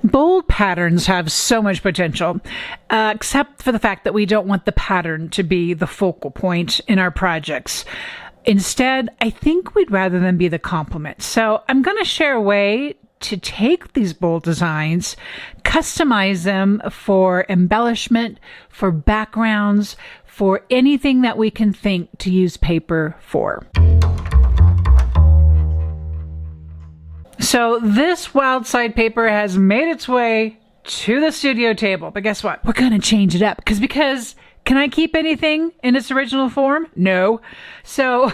Bold patterns have so much potential, except for the fact that we don't want the pattern to be the focal point in our projects. Instead, I think we'd rather them be the complement. So I'm going to share a way to take these bold designs, customize them for embellishment, for backgrounds, for anything that we can think to use paper for. So this Wildside paper has made its way to the studio table, but guess what? We're going to change it up because can I keep anything in its original form? No. So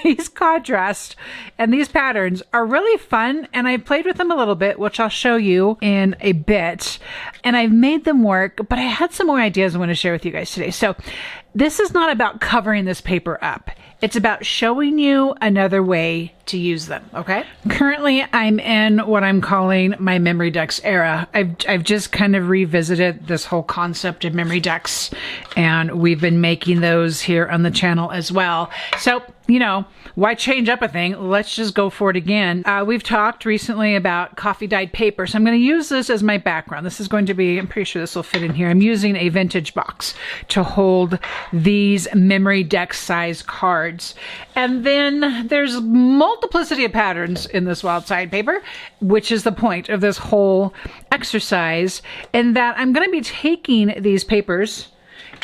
these contrasts and these patterns are really fun, and I played with them a little bit, which I'll show you in a bit, and I've made them work, but I had some more ideas I want to share with you guys today. So this is not about covering this paper up. It's about showing you another way to use them, okay? Currently, I'm in what I'm calling my MemoryDex era. I've just kind of revisited this whole concept of MemoryDex, and we've been making those here on the channel as well. So, you know, why change up a thing? Let's just go for it again. We've talked recently about coffee dyed paper, so I'm going to use this as my background. This is going to be, I'm pretty sure this will fit in here. I'm using a vintage box to hold these MemoryDex size cards. And then there's multiplicity of patterns in this Wildside paper, which is the point of this whole exercise, in that I'm going to be taking these papers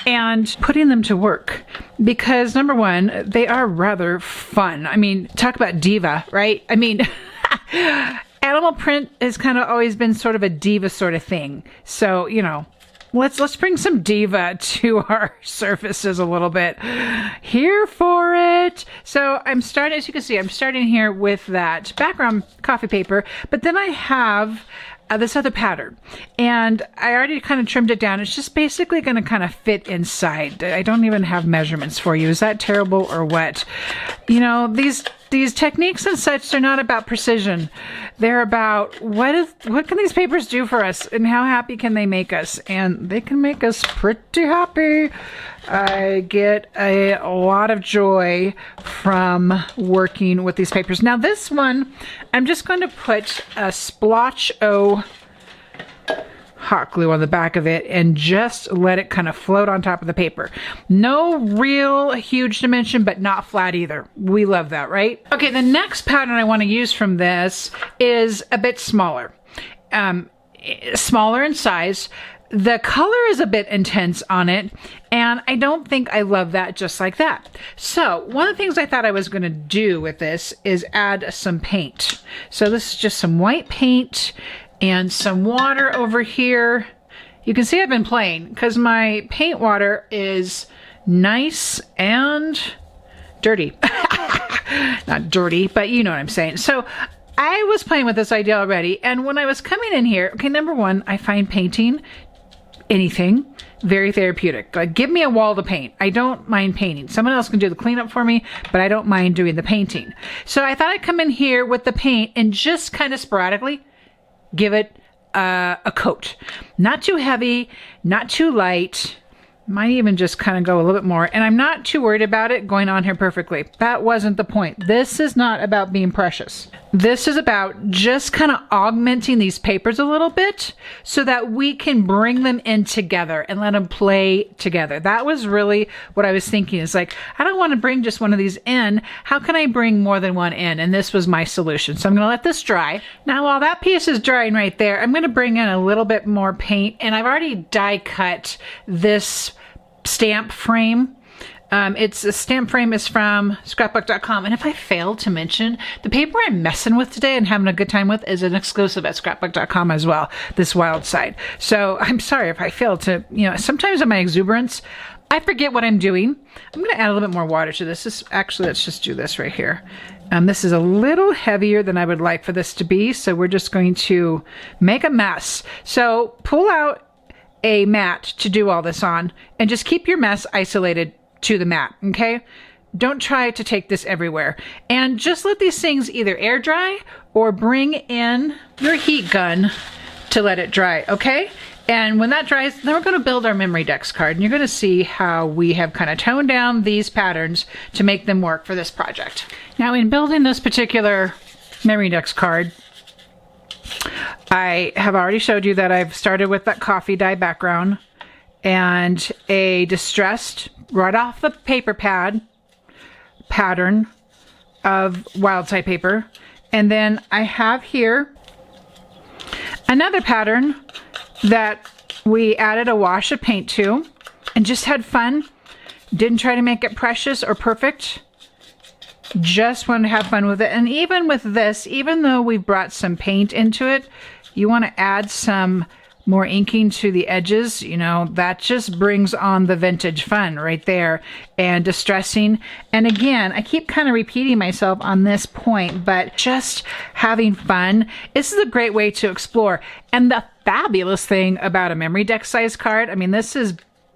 and putting them to work because, number one, they are rather fun. I mean, talk about diva, right? I mean, animal print has kind of always been sort of a diva sort of thing. So, you know, let's bring some diva to our surfaces a little bit. Here for it. So I'm starting, as you can see, I'm starting here with that background coffee paper, but then I have this other pattern, and I already kind of trimmed it down. It's just basically going to kind of fit inside. I don't even have measurements for you. Is that terrible or what? You know, these techniques and such are not about precision. They're about what can these papers do for us and how happy can they make us? And they can make us pretty happy. I get a lot of joy from working with these papers. Now this one, I'm just going to put a splotch O hot glue on the back of it and just let it kind of float on top of the paper. No real huge dimension, but not flat either. We love that, right? Okay, the next pattern I want to use from this is a bit smaller. Smaller in size. The color is a bit intense on it, and I don't think I love that just like that. So one of the things I thought I was going to do with this is add some paint. So this is just some white paint and some water over here. You can see I've been playing because my paint water is nice and dirty. Not dirty, but you know what I'm saying. So I was playing with this idea already, and when I was coming in here, okay, number one, I find painting anything very therapeutic. Like, give me a wall to paint. I don't mind painting. Someone else can do the cleanup for me, but I don't mind doing the painting. So I thought I'd come in here with the paint and just kind of sporadically give it a coat. Not too heavy, not too light. Might even just kind of go a little bit more. And I'm not too worried about it going on here perfectly. That wasn't the point. This is not about being precious. This is about just kind of augmenting these papers a little bit so that we can bring them in together and let them play together. That was really what I was thinking. Is like, I don't want to bring just one of these in. How can I bring more than one in? And this was my solution. So I'm going to let this dry. Now, while that piece is drying right there, I'm going to bring in a little bit more paint. And I've already die cut this stamp frame. It's a stamp frame is from scrapbook.com. And if I failed to mention, the paper I'm messing with today and having a good time with is an exclusive at scrapbook.com as well, this Wildside. So I'm sorry if I failed to, you know, sometimes in my exuberance, I forget what I'm doing. I'm going to add a little bit more water to this. Actually, let's just do this right here. This is a little heavier than I would like for this to be. So we're just going to make a mess. So pull out a mat to do all this on and just keep your mess isolated to the mat, okay? Don't try to take this everywhere. And just let these things either air dry or bring in your heat gun to let it dry, okay? And when that dries, then we're going to build our MemoryDex card, and you're going to see how we have kind of toned down these patterns to make them work for this project. Now, in building this particular MemoryDex card, I have already showed you that I've started with that coffee dye background and a distressed, right off the paper pad, pattern of Wildside paper. And then I have here another pattern that we added a wash of paint to and just had fun. Didn't try to make it precious or perfect. Just wanted to have fun with it. And even with this, even though we brought some paint into it, you want to add some more inking to the edges. You know, that just brings on the vintage fun right there, and distressing. And again, I keep kind of repeating myself on this point, but just having fun. This is a great way to explore. And the fabulous thing about a MemoryDex size card, I mean, this is,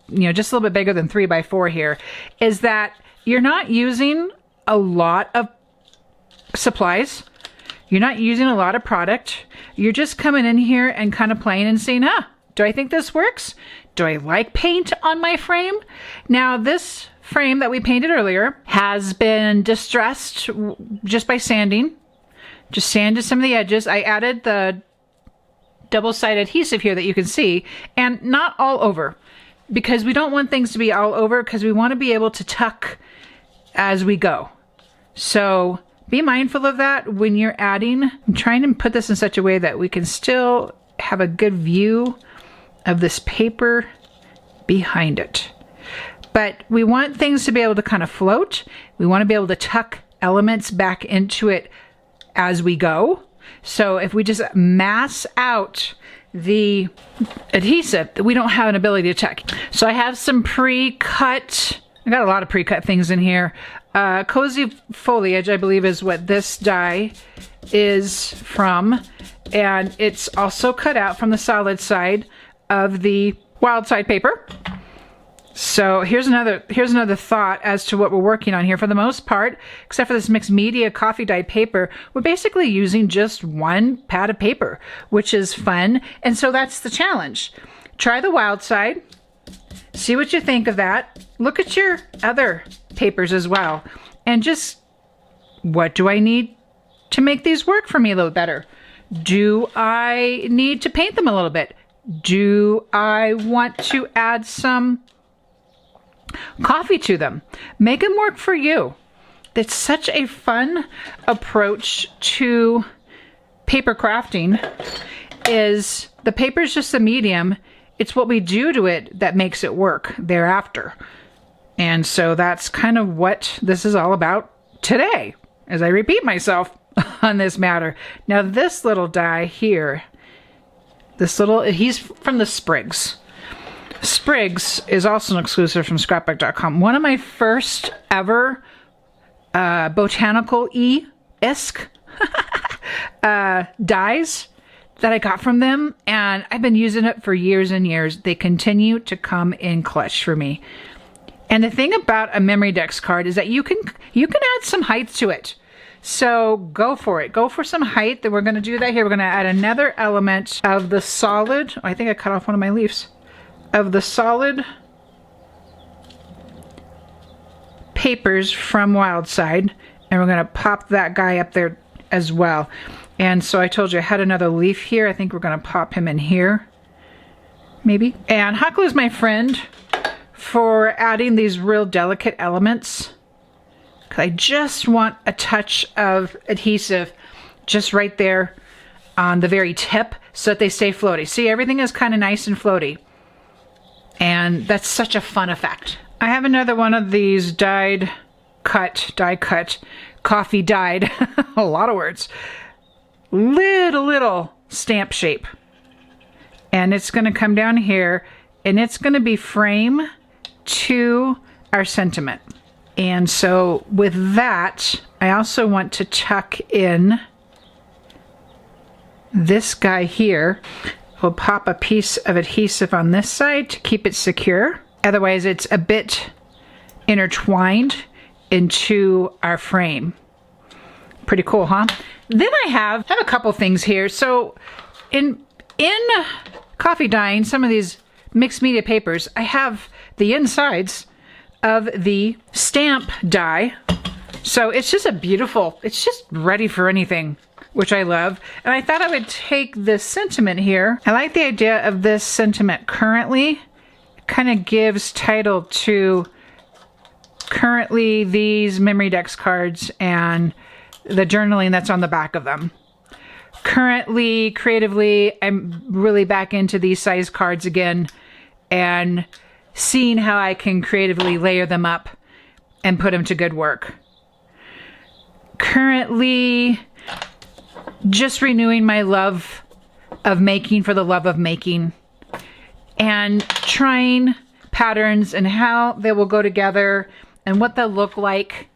you know, just a little bit bigger than 3x4 here, is that you're not using a lot of supplies. You're not using a lot of product. You're just coming in here and kind of playing and saying, do I think this works? Do I like paint on my frame? Now, this frame that we painted earlier has been distressed just by sanding. Just sanded some of the edges. I added the double-sided adhesive here that you can see, and not all over, because we don't want things to be all over, because we want to be able to tuck as we go. So be mindful of that when you're adding. I'm trying to put this in such a way that we can still have a good view of this paper behind it. But we want things to be able to kind of float. We want to be able to tuck elements back into it as we go. So if we just mass out the adhesive, we don't have an ability to tuck. So I have some pre-cut, I got a lot of pre-cut things in here. Cozy Foliage, I believe, is what this die is from. And it's also cut out from the solid side of the Wildside paper. So here's another thought as to what we're working on here. For the most part, except for this mixed media coffee dye paper, we're basically using just one pad of paper, which is fun. And so that's the challenge. Try the Wildside. See what you think of that. Look at your other papers as well. And just, what do I need to make these work for me a little better? Do I need to paint them a little bit? Do I want to add some coffee to them? Make them work for you. That's such a fun approach to paper crafting. Is the paper is just a medium. It's what we do to it that makes it work thereafter. And so that's kind of what this is all about today, as I repeat myself on this matter. Now this little die here, he's from the Sprigs. Sprigs is also an exclusive from scrapbook.com. One of my first ever botanical-esque dies that I got from them, and I've been using it for years and years. They continue to come in clutch for me. And the thing about a MemoryDex card is that you can add some height to it. So go for it. Go for some height. Then we're going to do that here. We're going to add another element of the solid. I think I cut off one of my leaves. Of the solid papers from Wildside. And we're going to pop that guy up there as well. And so I told you I had another leaf here. I think we're going to pop him in here. Maybe. And hot glue is my friend for adding these real delicate elements. I just want a touch of adhesive just right there on the very tip so that they stay floaty. See, everything is kind of nice and floaty. And that's such a fun effect. I have another one of these die cut, coffee dyed, a lot of words. Little stamp shape. And it's going to come down here, and it's going to be frame to our sentiment. And so with that, I also want to tuck in this guy here. We'll pop a piece of adhesive on this side to keep it secure. Otherwise, it's a bit intertwined into our frame. Pretty cool, huh? Then I have a couple things here. So in coffee dyeing, some of these mixed media papers, I have the insides of the stamp die. So it's just it's just ready for anything. which I love. And I thought I would take this sentiment here. I like the idea of this sentiment currently. It kind of gives title to currently these MemoryDex cards and the journaling that's on the back of them. Currently, creatively, I'm really back into these size cards again and seeing how I can creatively layer them up and put them to good work. Currently, just renewing my love of making for the love of making and trying patterns and how they will go together and what they'll look like.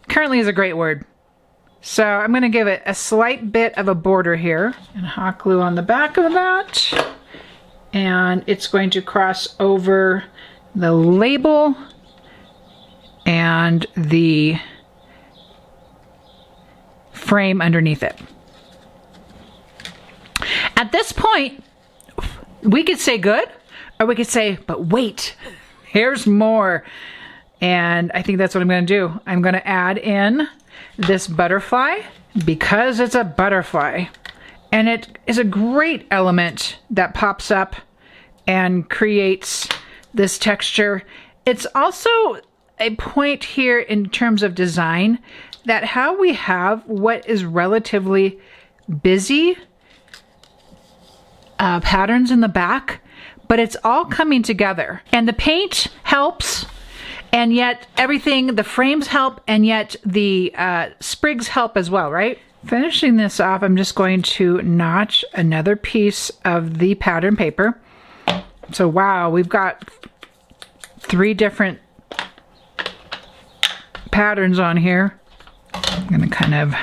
Currently is a great word. So I'm going to give it a slight bit of a border here and hot glue on the back of that. And it's going to cross over the label and the frame underneath it. At this point, we could say good, or we could say, but wait, here's more. And I think that's what I'm going to do. I'm going to add in this butterfly because it's a butterfly. And it is a great element that pops up and creates this texture. It's also a point here in terms of design that how we have what is relatively busy patterns in the back, but it's all coming together. And the paint helps, and yet everything, the frames help, and yet the sprigs help as well, right? Finishing this off, I'm just going to notch another piece of the pattern paper. So wow, we've got 3 different patterns on here. I'm going to kind of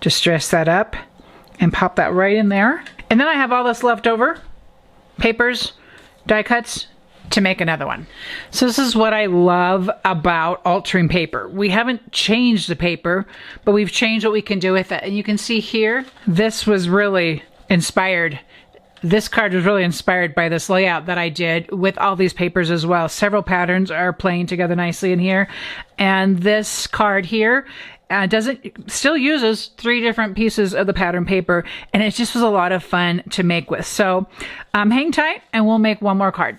distress that up and pop that right in there. And then I have all this leftover papers, die cuts, to make another one. So this is what I love about altering paper. We haven't changed the paper, but we've changed what we can do with it. And you can see here, this was really inspired. This card was really inspired by this layout that I did with all these papers as well. Several patterns are playing together nicely in here. And this card here still uses 3 different pieces of the pattern paper, and it just was a lot of fun to make with. So hang tight and we'll make one more card.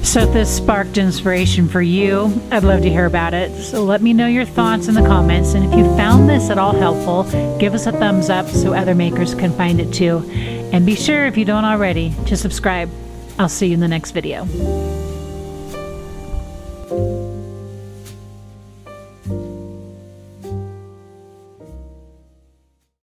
So if this sparked inspiration for you, I'd love to hear about it. So let me know your thoughts in the comments. And if you found this at all helpful, give us a thumbs up so other makers can find it too. And be sure, if you don't already, to subscribe. I'll see you in the next video.